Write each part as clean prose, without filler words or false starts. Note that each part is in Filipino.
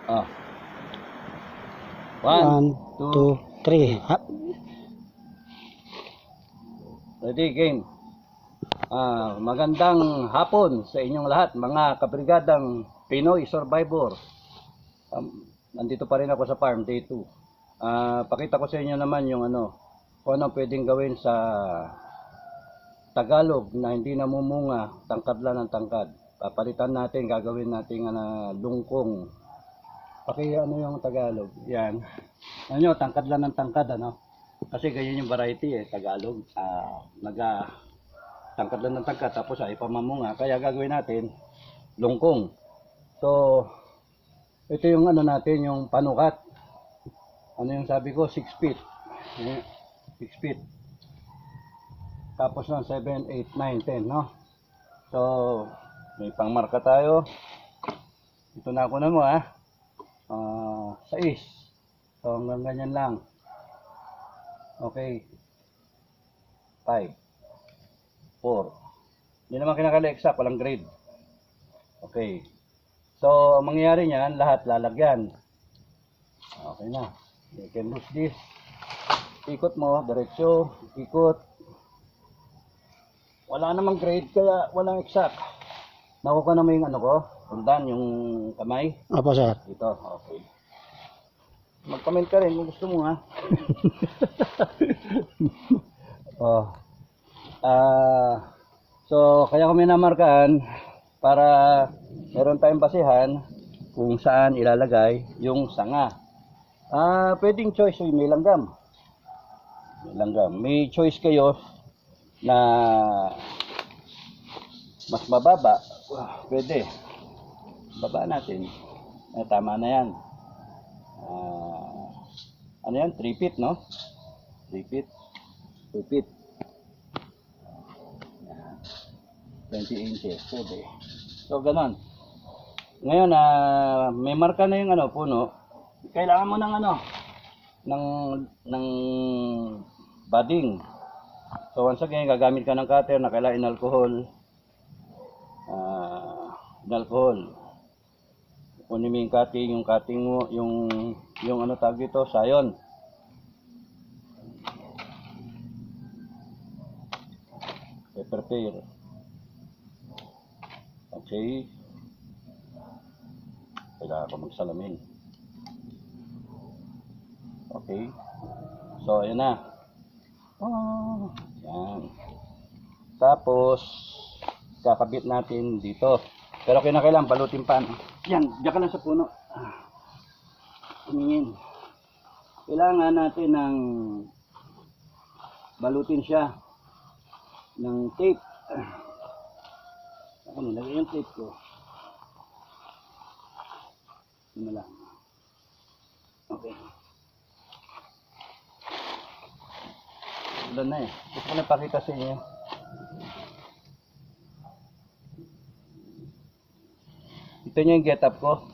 Oh. 1, 2, 3. Ready, game. Magandang hapon sa inyong lahat, mga kabrigadang Pinoy Survivor. Nandito pa rin ako sa farm, day 2. Pakita ko sa inyo naman yung kung ano pwedeng gawin sa Tagalog na hindi namumunga, tangkad lang ng tangkad. Papalitan natin, gagawin natin lungkong. Yung Tagalog? Yan. Tangkad lang ng tangkad, Kasi ganyan yung variety Tagalog. Tangkad lang ng tangkad, tapos ay pamamunga. Kaya gagawin natin, lungkong. So, ito yung natin, yung panukat. Yung sabi ko, 6 feet. 6 feet. Tapos ng 7, 8, 9, 10, no? So, may pangmarka tayo. Ito na ako na mo, 6. So, hanggang ganyan lang. Okay. 5. 4. Hindi naman kinakala-exact, walang grade. Okay. So, ang mangyayari niyan, lahat lalagyan. Okay na. You can lose this. Ikot mo, diretsyo, ikot. Wala namang grade, kaya walang exact. Nakuha na mo yung rundan, yung kamay. Opo, sir. Ito, okay. Mag-comment ka rin kung gusto mo, So, kaya ko minamarkaan para meron tayong basihan kung saan ilalagay yung sanga. Pwedeng choice, may langgam. May choice kayo na mas mababa. Pwede. Baba natin. Tama na yan. 3 feet, no? 3 feet. 2 feet. 20 inches. Pwede. So, ganon. Ngayon, may marka na yung puno. Kailangan mo ng budding. So, once again, gagamit ka ng cutter na kailangan in alcohol. Kunin mo yung cutting mo, yung tawag ito, sayon. Prepare. Okay. Kailangan ko magsalamin. Okay. So, ayan na. Yan. Tapos, kakabit natin dito. Pero kinakailangan balutin pa. Yan, diyan ka lang sa puno. Tingin. Kailangan natin ng balutin siya ng tape. Ako nilagay yung tape ko. Yun lang. Okay. Wala na Gusto ko na pakita sa inyo. Ito yung get up ko.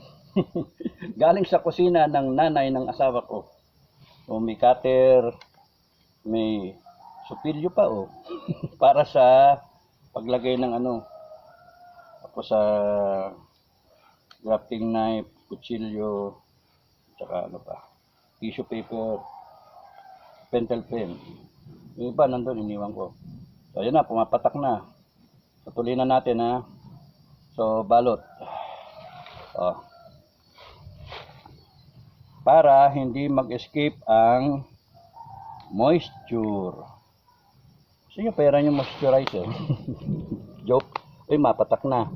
Galing sa kusina ng nanay ng asawa ko. So, may cutter, may supilyo pa para sa paglagay ng ako sa grafting knife, kutsilyo, tsaka tissue paper, pentel pen. Yung iba nandun, iniwan ko. So, ayan na, pumapatak na. Patuloy na natin, So, balot. Para hindi mag-escape ang moisture. Sige, pairan yung moisturizer. Joke. Mapatak na.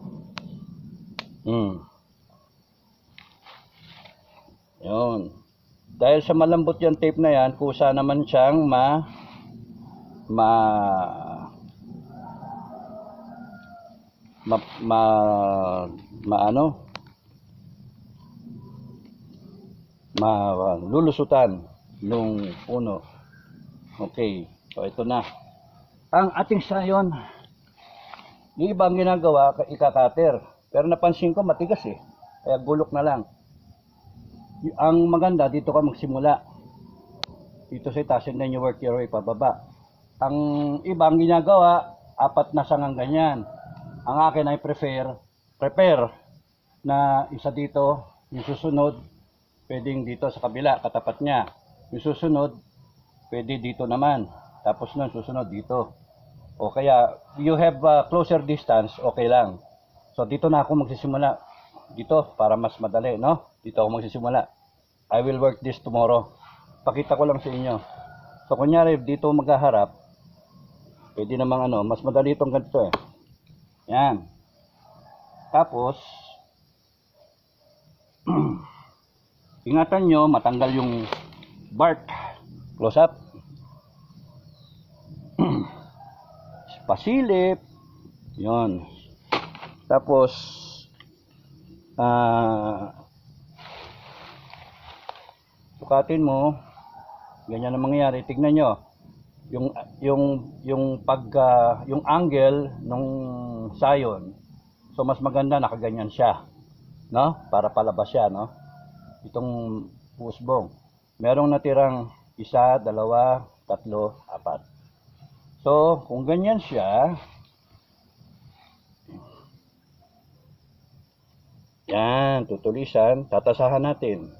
Yun. Dahil sa malambot yung tape na yan, kusa naman siyang lulusutan nung puno. Okay. So, ito na. Ang ating sayon, yung ibang ginagawa, ikakater. Pero napansin ko, matigas Kaya bulok na lang. Ang maganda, dito ka magsimula. Dito sa itaas, and then you work your way pababa. Ang ibang ginagawa, 4 na sangang ganyan. Ang akin ay prepare na isa dito, Yung susunod, pwedeng dito sa kabila, katapat niya. Yung susunod, pwede dito naman. Tapos nun, susunod dito. O kaya, you have closer distance, okay lang. So, dito na ako magsisimula. Dito, para mas madali, no? Dito ako magsisimula. I will work this tomorrow. Pakita ko lang sa inyo. So, kunyari, dito maghaharap, pwede namang ano, mas madali itong ganito eh. Yan. Tapos, ingatan nyo, matanggal yung bark. Close up. Pasilip. Yon. Tapos, sukatin mo. Ganyan ang mangyayari. Tignan nyo. Yung angle nung sayon. So, mas maganda nakaganyan siya. No? Para palabas siya, no? Itong pusbong. Merong natirang 1, 2, 3, 4. So, kung ganyan siya, yan, tutulisan, tatasahan natin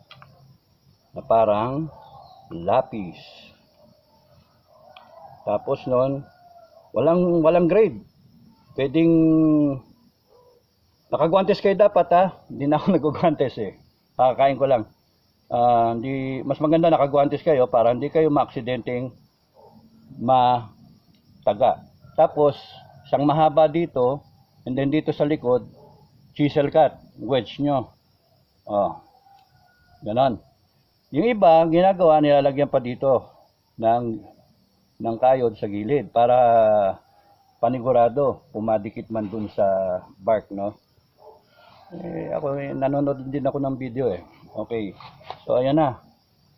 na parang lapis. Tapos nun, walang grade. Pwedeng nakagwantes kayo dapat ha. Hindi na ako nagugwantes eh. Kakain ko lang. Mas maganda nakagwantes kayo para hindi kayo maaksidenteng mataga. Tapos, isang mahaba dito, and then dito sa likod, chisel cut, wedge nyo. Ganon. Yung iba, ginagawa, nilalagyan pa dito ng kayod sa gilid para panigurado, pumadikit man dun sa bark, no? Ako, nanonood din ako ng video eh. Okay. So, ayan na.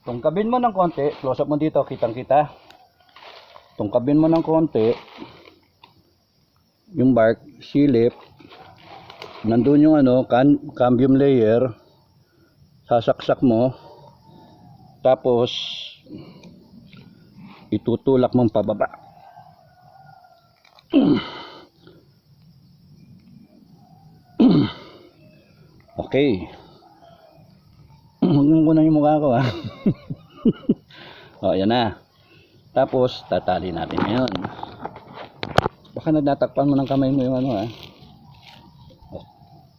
Tungkabin mo ng konti. Close up mo dito. Kitang-kita. Tungkabin mo ng konti. Yung bark. Silip. Nandun yung cambium layer. Sasaksak mo. Tapos, itutulak mong pababa. Okay. Huwag mo kunan yung mukha ko ha. O, yan na. Tapos, tatali natin ngayon. Baka nagtatakpan mo ng kamay mo yung ha.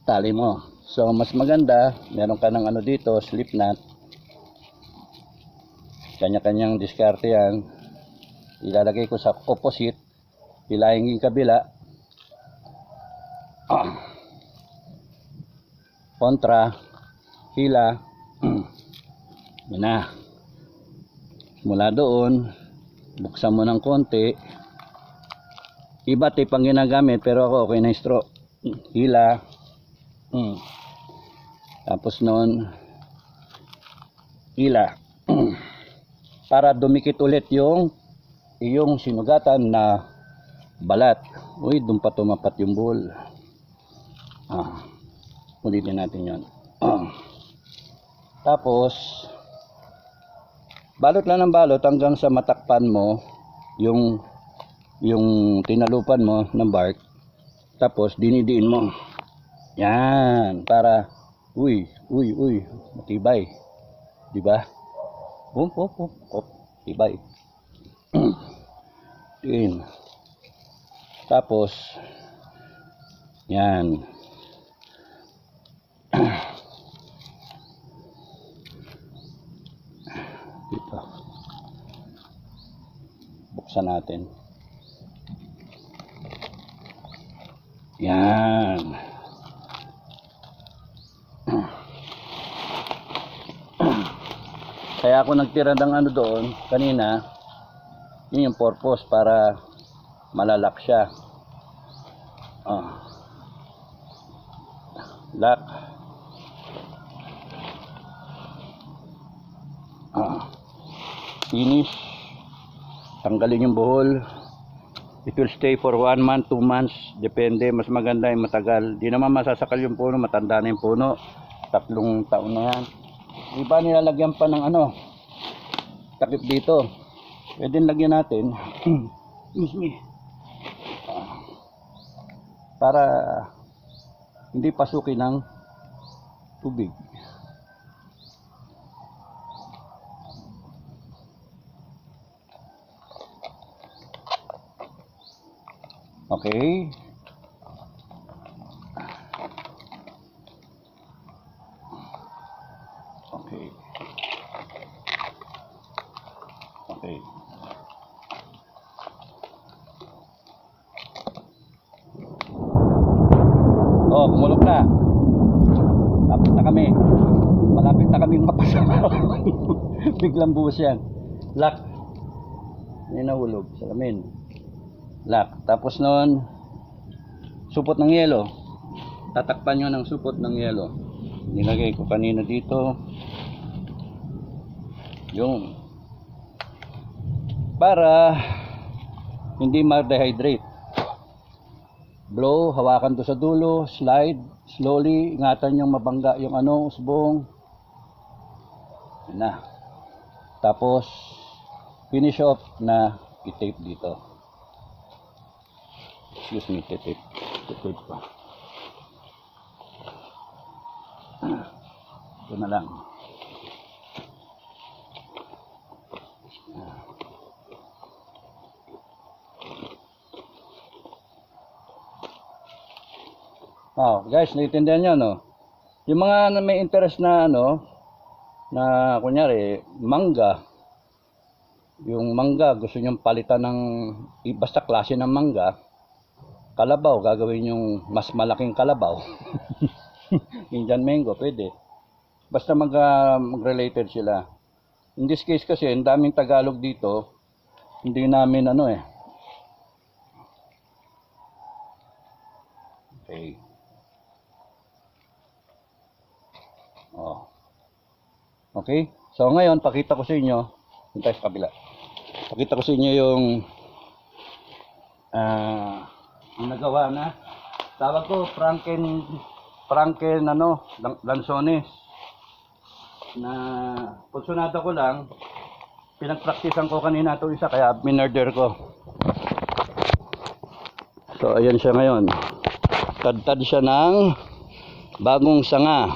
Tali mo. So, mas maganda, meron ka ng dito, slip knot. Kanya-kanyang diskarte yan. Ilalagay ko sa opposite. Hilahin yung kabila. Kontra, hila, yan na. Mula doon, buksan mo ng konti. Iba tip ang ginagamit, pero ako okay na straw. Hila. Tapos noon, hila. Para dumikit ulit yung sinugatan na balat. Uy, doon pa tumapat yung bull. Ulitin natin yon. Tapos, balot lang ng balot hanggang sa matakpan mo yung tinalupan mo ng bark. Tapos, dinidiin mo. Yan. Para, uy, matibay. Diba? Tibay. Diin. Tapos, yan. Dito. Buksan natin. Yan. Kaya ako nagtira ng doon kanina. Yun yung purpose para malalak siya. Lock. Finish. Tanggalin yung buhol. It will stay for 1 month, 2 months. Depende. Mas maganda yung matagal. Di naman masasakal yung puno. Matanda na yung puno. 3 taon na yan. Iba nilalagyan pa ng takip dito. Pwede lagyan natin. Excuse me. Para hindi pasukin ng tubig. Okay. Okay. Okay. Oh, kumulog na. Lapit na kami. Malapit na kami mapasama. Biglang buhos yan. Lock. Yan nahulog. Salamin. Lock. Tapos noon, supot ng yelo. Tatakpan nyo ng supot ng yelo. Nilagay ko kanina dito. Yung para hindi ma-dehydrate. Blow, hawakan to sa dulo, slide, slowly, ingatan yung mabangga yung usbong. Yun na. Tapos, finish off na i-tape dito. Excuse me, i-tape pa. Ito na lang. Oh, guys, naiintindihan nyo, no? Yung mga may interest na, na, kunyari, mangga. Yung mangga, gusto nyong palitan ng, basta klase ng mangga. Kalabaw, gagawin yung mas malaking kalabaw. Indian mango, pwede. Basta mag-related sila. In this case kasi, ang daming Tagalog dito, hindi namin, Okay. Oh. Okay? So ngayon, pakita ko sa inyo, yung tayo sa kabila. Pakita ko sa inyo yung nagawa na. Tawag ko Franken Lanzones. Na punsunada ko lang, pinagpraktisan ko kanina ito isa, kaya minorder ko. So ayan siya ngayon. Tad-tad siya ng bagong sanga.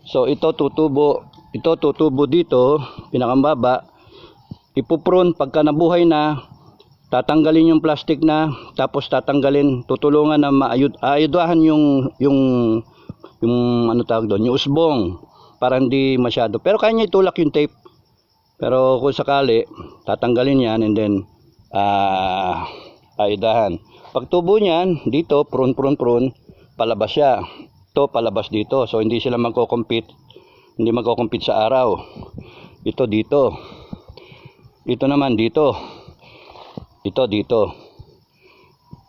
So ito tutubo dito, pinakambaba. Ipuprune pagka nabuhay na, tatanggalin yung plastic na, tapos tutulungan na maayudahan yung tawag doon, yung usbong para hindi masyado. Pero kaya niya itulak yung tape. Pero kung sakali, tatanggalin yan and then ayudahan. Pag tubo niyan, dito prune, palabas siya. Ito palabas dito, so hindi sila magko-compete sa araw. Ito dito, naman dito, dito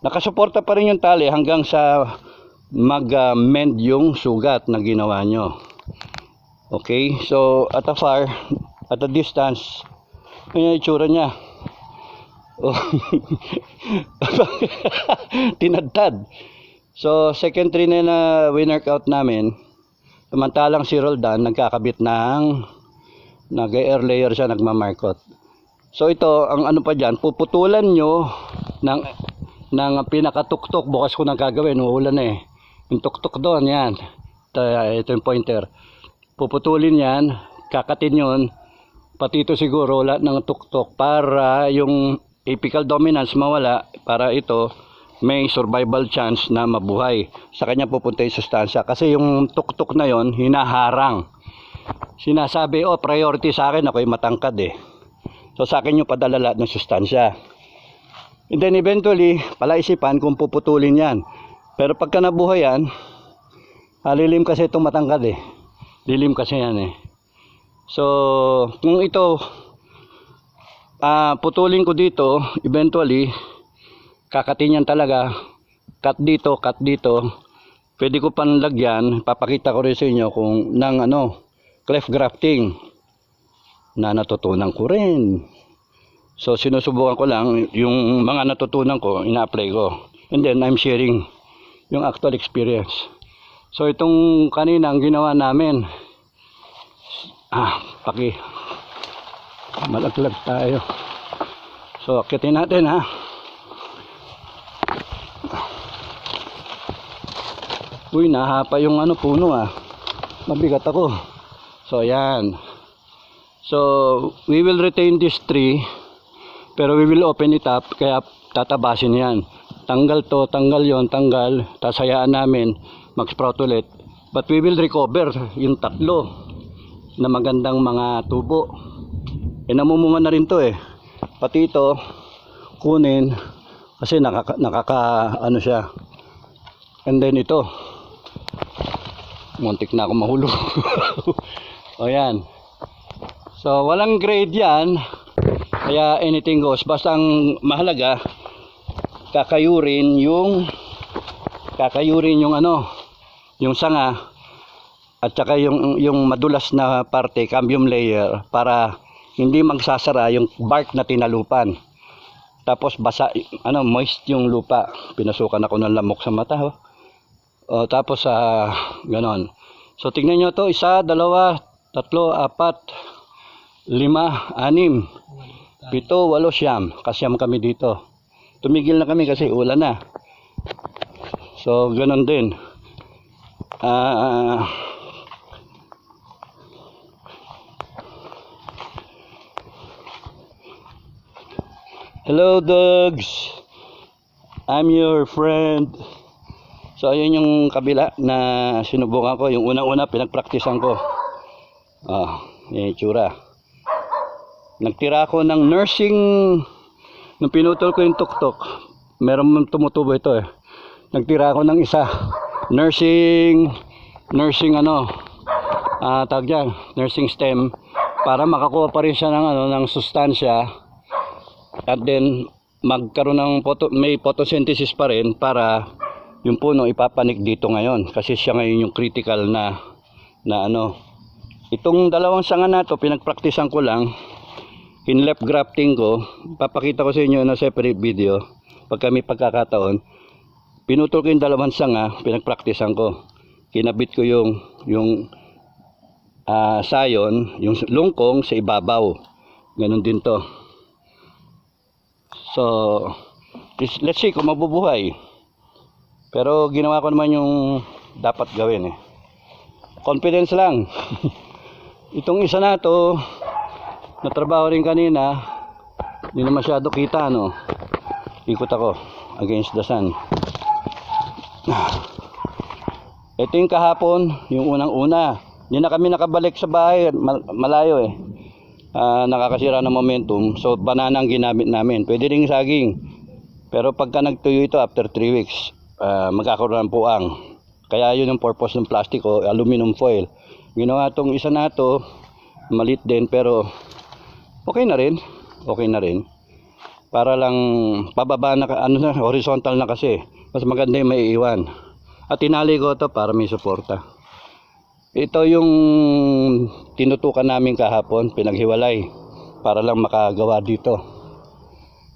nakasuporta pa rin yung tali hanggang sa mag-mend yung sugat na ginawa nyo. Okay, so at a distance, yun yung itsura nya. Tinadtad. So, second tree na winnerkout namin, samantalang si Roldan nagkakabit ng nag-air layer siya, nagmamarkot. So, ito, ang pa dyan, puputulan nyo ng pinakatuktok. Bukas ko nang gagawin, uulan yung tuktok doon, yan. Ito yung pointer. Puputulin yan, kakatin yun, pati ito siguro, lahat ng tuktok para yung apical dominance mawala, para ito may survival chance na mabuhay. Sa kanya pupunta yung sustansya kasi yung tuktok na yon hinaharang. Sinasabi, priority sa akin, ako'y matangkad so sa akin yung padala lahat ng sustansya, and then eventually palaisipan kung puputulin yan. Pero pagka nabuhay yan, lilim kasi itong matangkad lilim kasi yan so kung ito putulin ko dito, eventually kakatin yan talaga, cut dito, pwede ko panlagyan, papakita ko rin sa inyo kung ng cleft grafting na natutunan ko rin. So sinusubukan ko lang yung mga natutunan ko, ina-apply ko, and then I'm sharing yung actual experience. So itong kanina ang ginawa namin, malaglag tayo. So akitin natin Uy, nahapa yung puno mabigat ako. So ayan. So we will retain this tree, pero we will open it up, kaya tatabasin yan. tanggal to, tanggal yon, tanggal, tapos hayaan namin mag-sprout ulit. But we will recover yung tatlo na magandang mga tubo. Namumunga na rin to eh. Pati ito, kunin, kasi nakaka ano siya. And then ito, muntik na ako mahulog. O yan. So walang grade yan, kaya anything goes. Basta ang mahalaga, kakayurin yung ano, yung sanga, at saka yung madulas na parte, cambium layer, para hindi magsasara yung bark na tinalupan. Tapos basa, ano, moist yung lupa. Pinasukan ako ng lamok sa mata. O, tapos ganon. So tingnan nyo to, 1, 2, 3, 4, 5, 6, 7, 8, 9, kasyam kami dito. Tumigil na kami kasi ulan na. So ganon din. Hello dogs, I'm your friend. So ayun yung kabila na sinubukan ko. Yung unang-una pinagpraktisan ko. Yung itsura. Nagtira ako ng nursing. Nung pinutol ko yung tuktok, meron tumutubo ito eh. Nagtira ako ng isa. Nursing ano, tawag dyan, nursing stem, para makakuha pa rin siya ng sustansya. At then magkaroon ng may photosynthesis pa rin para yung puno ipapanik dito ngayon, kasi siya ngayon yung critical na ano. Itong dalawang sanga na to pinagpraktisan ko lang, in-left grafting ko. Papakita ko sa inyo na separate video pagka may pagkakataon. Pinutol ko yung dalawang sanga, pinagpraktisan ko, kinabit ko yung sayon, yung lungkong sa ibabaw. Ganun din to. So let's see kung mabubuhay. Pero ginawa ko naman yung dapat gawin eh. Confidence lang. Itong isa na to, natrabaho rin kanina, hindi na masyado kita, no? Ikot ako against the sun. Ito yung kahapon, yung unang-una. Hindi na kami nakabalik sa bahay, malayo eh. Nakakasira ng momentum. So banana ang ginamit namin. Pwede ring saging. Pero pagka nagtuyo ito after 3 weeks, magkakaroon ng puang. Kaya yun yung purpose ng plastic o aluminum foil. Ginawa tong isa na to, malit din pero okay na rin. Okay na rin. Para lang pababa na, horizontal na kasi. Mas maganda yung may iwan. At tinali ko to para may suporta. Ito yung tinutukan namin kahapon, pinaghiwalay para lang makagawa dito.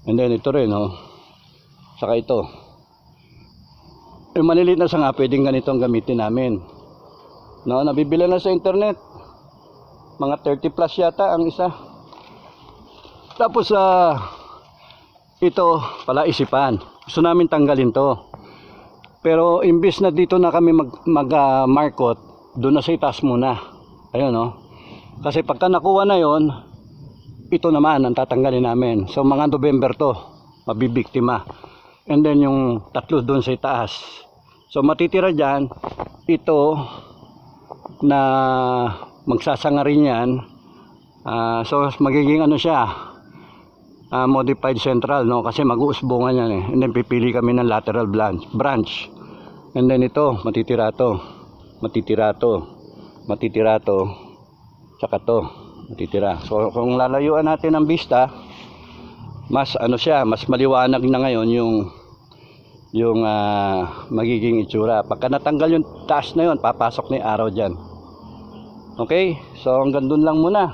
And then ito rin, oh. Saka ito. Yung maliliit na sanga, pwedeng ganito ang gamitin namin. No, nabibila na sa internet. Mga 30 plus yata ang isa. Tapos ito pala isipan. Gusto namin tanggalin to. Pero imbis na dito na kami mag-markot, doon na sa itaas muna. Ayun, no? Kasi pagka nakuha na yon, ito naman ang tatanggalin namin. So mga November to, mabibiktima. And then yung tatlo doon sa itaas. So matitira dyan, ito na magsasanga rin yan. So magiging ano siya, modified central, no? Kasi mag-uusbungan yan eh. And then pipili kami ng lateral branch. And then ito, matitira to. Matitira to, tsaka to, matitira. So kung lalayuan natin ang vista, mas ano siya, mas maliwanag na ngayon yung magiging itsura. Pagka natanggal yung taas na yun, papasok na yung araw dyan. Okay, so hanggang dun lang muna.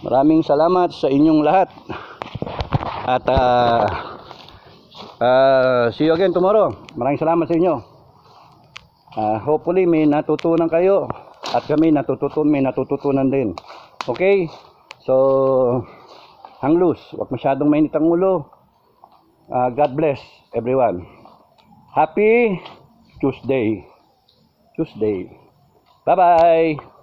Maraming salamat sa inyong lahat. At see you again tomorrow. Maraming salamat sa inyo. Hopefully may natutunan kayo at kami may natututunan din. Okay? So hang loose, wag masyadong mainit ang ulo. God bless everyone. Happy Tuesday. Bye bye.